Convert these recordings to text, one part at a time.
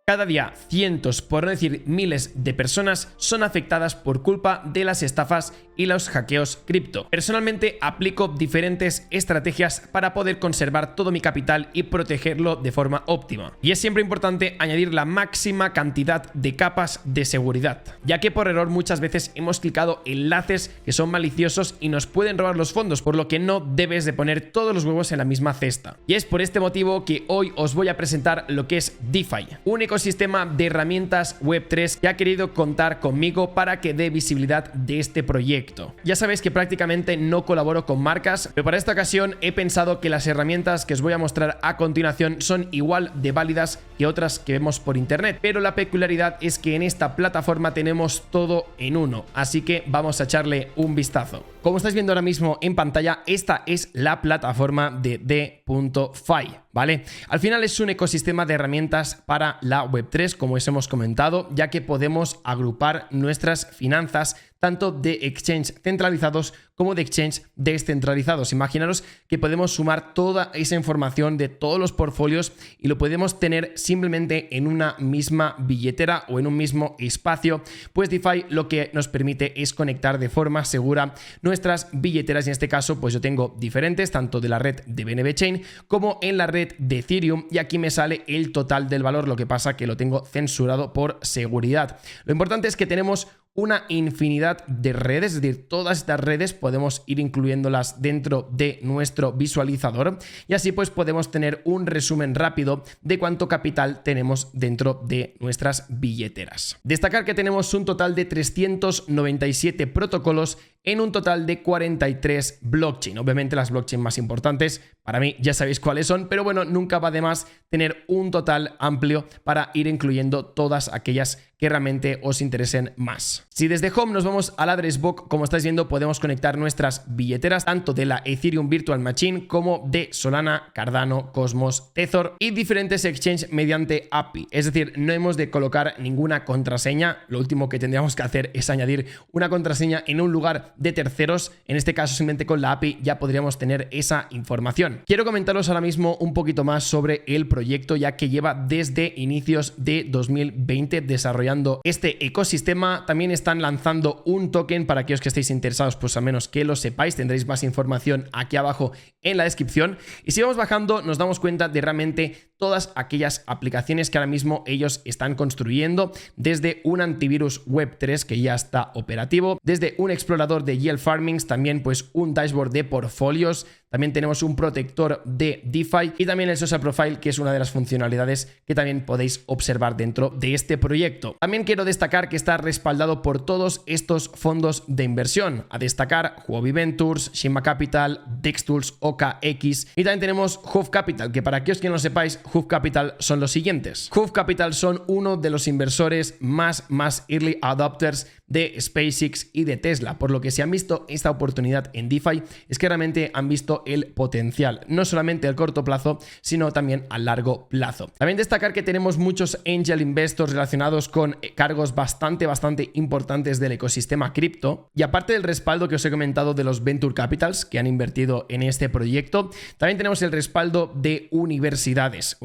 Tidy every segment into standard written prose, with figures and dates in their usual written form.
Cada día cientos, por no decir miles de personas son afectadas por culpa de las estafas y los hackeos cripto. Personalmente aplico diferentes estrategias para poder conservar todo mi capital y protegerlo de forma óptima. Y es siempre importante añadir la máxima cantidad de capas de seguridad, ya que por error muchas veces hemos clicado enlaces que son maliciosos y nos pueden robar los fondos, por lo que no debes de poner todos los huevos en la misma cesta. Y es por este motivo que hoy os voy a presentar lo que es DeFi, un ecosistema de herramientas Web3 que ha querido contar conmigo para que dé visibilidad de este proyecto. Ya sabéis que prácticamente no colaboro con marcas, pero para esta ocasión he pensado que las herramientas que os voy a mostrar a continuación son igual de válidas que otras que vemos por internet, pero la peculiaridad es que en esta plataforma tenemos todo en uno, así que vamos a echarle un vistazo. Como estáis viendo ahora mismo en pantalla, esta es la plataforma de D.Fi, ¿vale? Al final es un ecosistema de herramientas para la Web3, como os hemos comentado, ya que podemos agrupar nuestras finanzas tanto de exchange centralizados como de exchange descentralizados. Imaginaros que podemos sumar toda esa información de todos los portfolios y lo podemos tener simplemente en una misma billetera o en un mismo espacio. Pues DeFi lo que nos permite es conectar de forma segura nuestras billeteras, y en este caso pues yo tengo diferentes, tanto de la red de BNB Chain como en la red de Ethereum, y aquí me sale el total del valor, lo que pasa que lo tengo censurado por seguridad. Lo importante es que tenemos una infinidad de redes, es decir, todas estas redes podemos ir incluyéndolas dentro de nuestro visualizador, y así pues podemos tener un resumen rápido de cuánto capital tenemos dentro de nuestras billeteras. Destacar que tenemos un total de 397 protocolos en un total de 43 blockchain. Obviamente las blockchain más importantes para mí ya sabéis cuáles son, pero bueno, nunca va de más tener un total amplio para ir incluyendo todas aquellas que realmente os interesen más. Si desde Home nos vamos al address book, como estáis viendo, podemos conectar nuestras billeteras tanto de la Ethereum Virtual Machine como de Solana, Cardano, Cosmos, Trezor y diferentes exchanges mediante API. Es decir, no hemos de colocar ninguna contraseña. Lo último que tendríamos que hacer es añadir una contraseña en un lugar de terceros. En este caso, simplemente con la API ya podríamos tener esa información. Quiero comentaros ahora mismo un poquito más sobre el proyecto, ya que lleva desde inicios de 2020 desarrollando este ecosistema. También están lanzando un token para aquellos que estéis interesados, pues a menos que lo sepáis, tendréis más información aquí abajo en la descripción. Y si vamos bajando nos damos cuenta de realmente todas aquellas aplicaciones que ahora mismo ellos están construyendo, desde un antivirus Web3 que ya está operativo, desde un explorador de yield farmings, también pues un dashboard de portfolios, también tenemos un protector de DeFi y también el social profile, que es una de las funcionalidades que también podéis observar dentro de este proyecto. También quiero destacar que está respaldado por todos estos fondos de inversión. A destacar Huobi Ventures, Shima Capital, Dextools, OKX, y también tenemos Hoof Capital, que para aquellos que no lo sepáis, Hoof Capital son los siguientes. Hoof Capital son uno de los inversores más early adopters de SpaceX y de Tesla, por lo que si han visto esta oportunidad en DeFi es que realmente han visto el potencial, no solamente al corto plazo, sino también a largo plazo. También destacar que tenemos muchos angel investors relacionados con cargos bastante importantes del ecosistema cripto, y aparte del respaldo que os he comentado de los Venture Capitals que han invertido en este proyecto, también tenemos el respaldo de universidades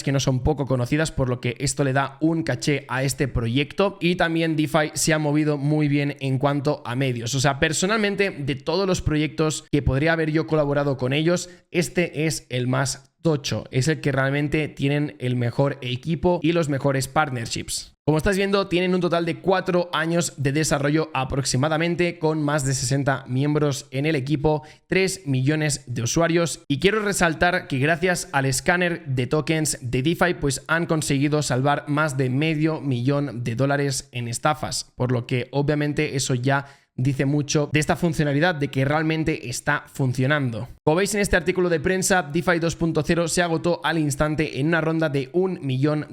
que no son poco conocidas, por lo que esto le da un caché a este proyecto. Y también DeFi se ha movido muy bien en cuanto a medios. O sea, personalmente, de todos los proyectos que podría haber yo colaborado con ellos, este es el más tocho, es el que realmente tienen el mejor equipo y los mejores partnerships. Como estáis viendo, tienen un total de 4 años de desarrollo aproximadamente, con más de 60 miembros en el equipo, 3 millones de usuarios, y quiero resaltar que gracias al escáner de tokens de DeFi pues han conseguido salvar más de $500,000 en estafas, por lo que obviamente eso ya dice mucho de esta funcionalidad, de que realmente está funcionando. Como veis en este artículo de prensa, DeFi 2.0 se agotó al instante en una ronda de $1 millón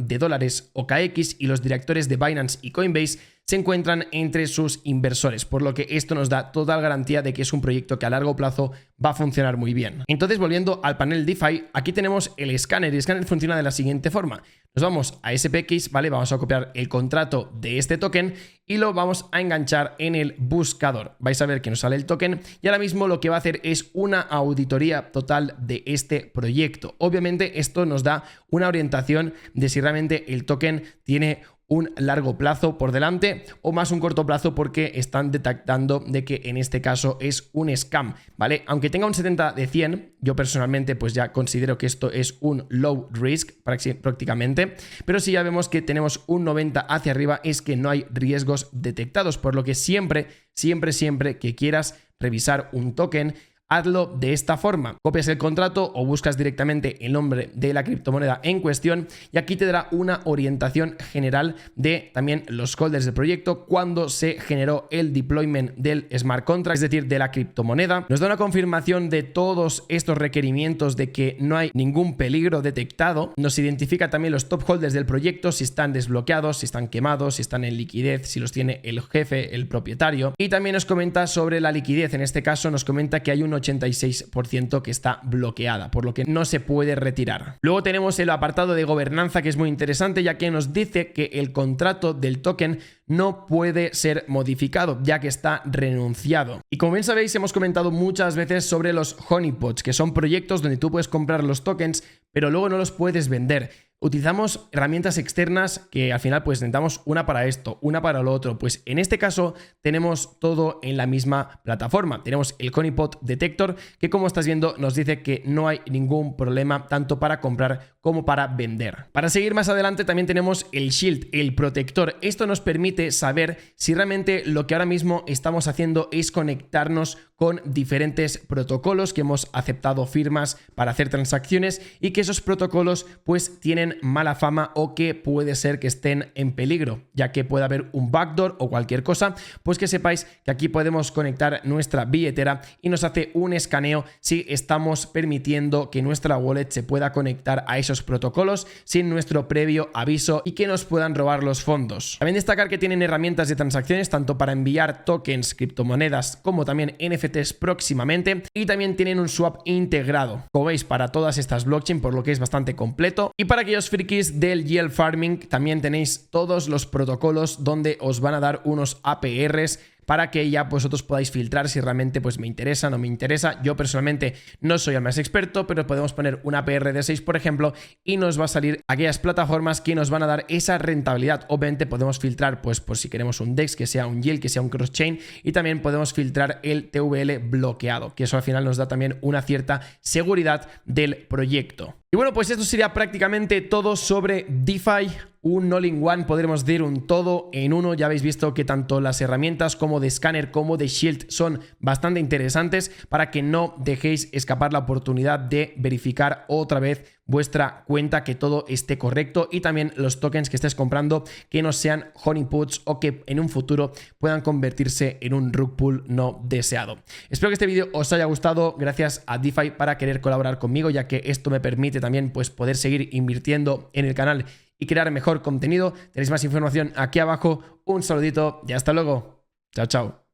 OKX, y los directores de Binance y Coinbase se encuentran entre sus inversores, por lo que esto nos da total garantía de que es un proyecto que a largo plazo va a funcionar muy bien. Entonces, volviendo al panel DeFi, aquí tenemos el escáner, y el escáner funciona de la siguiente forma. Nos vamos a SPX, ¿vale? Vamos a copiar el contrato de este token y lo vamos a enganchar en el buscador. Vais a ver que nos sale el token y ahora mismo lo que va a hacer es una auditoría total de este proyecto. Obviamente esto nos da una orientación de si realmente el token tiene un largo plazo por delante o más un corto plazo, porque están detectando de que en este caso es un scam, ¿vale? Aunque tenga un 70 de 100, yo personalmente pues ya considero que esto es un low risk prácticamente, pero si ya vemos que tenemos un 90 hacia arriba es que no hay riesgos detectados, por lo que siempre que quieras revisar un token, hazlo de esta forma. Copias el contrato o buscas directamente el nombre de la criptomoneda en cuestión y aquí te dará una orientación general de también los holders del proyecto, cuando se generó el deployment del smart contract, es decir, de la criptomoneda. Nos da una confirmación de todos estos requerimientos de que no hay ningún peligro detectado. Nos identifica también los top holders del proyecto, si están desbloqueados, si están quemados, si están en liquidez, si los tiene el jefe, el propietario. Y también nos comenta sobre la liquidez. En este caso nos comenta que hay un 86% que está bloqueada, por lo que no se puede retirar. Luego tenemos el apartado de gobernanza, que es muy interesante, ya que nos dice que el contrato del token no puede ser modificado, ya que está renunciado. Y como bien sabéis, hemos comentado muchas veces sobre los honeypots, que son proyectos donde tú puedes comprar los tokens, pero luego no los puedes vender. Utilizamos herramientas externas que al final pues necesitamos una para esto, una para lo otro. Pues en este caso tenemos todo en la misma plataforma. Tenemos el Honeypot Detector, que como estás viendo nos dice que no hay ningún problema tanto para comprar como para vender. Para seguir más adelante también tenemos el Shield, el protector. Esto nos permite saber si realmente lo que ahora mismo estamos haciendo es conectarnos con diferentes protocolos, que hemos aceptado firmas para hacer transacciones y que esos protocolos pues tienen mala fama o que puede ser que estén en peligro, ya que puede haber un backdoor o cualquier cosa. Pues que sepáis que aquí podemos conectar nuestra billetera y nos hace un escaneo si estamos permitiendo que nuestra wallet se pueda conectar a esos protocolos sin nuestro previo aviso y que nos puedan robar los fondos. También destacar que tienen herramientas de transacciones tanto para enviar tokens, criptomonedas como también NFTs próximamente, y también tienen un swap integrado, como veis, para todas estas blockchain, por lo que es bastante completo. Y para aquellos frikis del yield farming también tenéis todos los protocolos donde os van a dar unos APRs para que ya vosotros podáis filtrar si realmente pues me interesa o no me interesa. Yo personalmente no soy el más experto, pero podemos poner una APR de 6, por ejemplo, y nos va a salir aquellas plataformas que nos van a dar esa rentabilidad. Obviamente podemos filtrar pues por si queremos un DEX, que sea un yield, que sea un cross-chain, y también podemos filtrar el TVL bloqueado, que eso al final nos da también una cierta seguridad del proyecto. Y bueno, pues esto sería prácticamente todo sobre DeFi, un all-in-one, podremos decir un todo en uno. Ya habéis visto que tanto las herramientas como de Scanner como de Shield son bastante interesantes para que no dejéis escapar la oportunidad de verificar otra vez vuestra cuenta, que todo esté correcto, y también los tokens que estés comprando que no sean honeypots o que en un futuro puedan convertirse en un rug pull no deseado. Espero que este vídeo os haya gustado. Gracias a DeFi para querer colaborar conmigo, ya que esto me permite también pues poder seguir invirtiendo en el canal y crear mejor contenido. Tenéis más información aquí abajo. Un saludito y hasta luego. Chao, chao.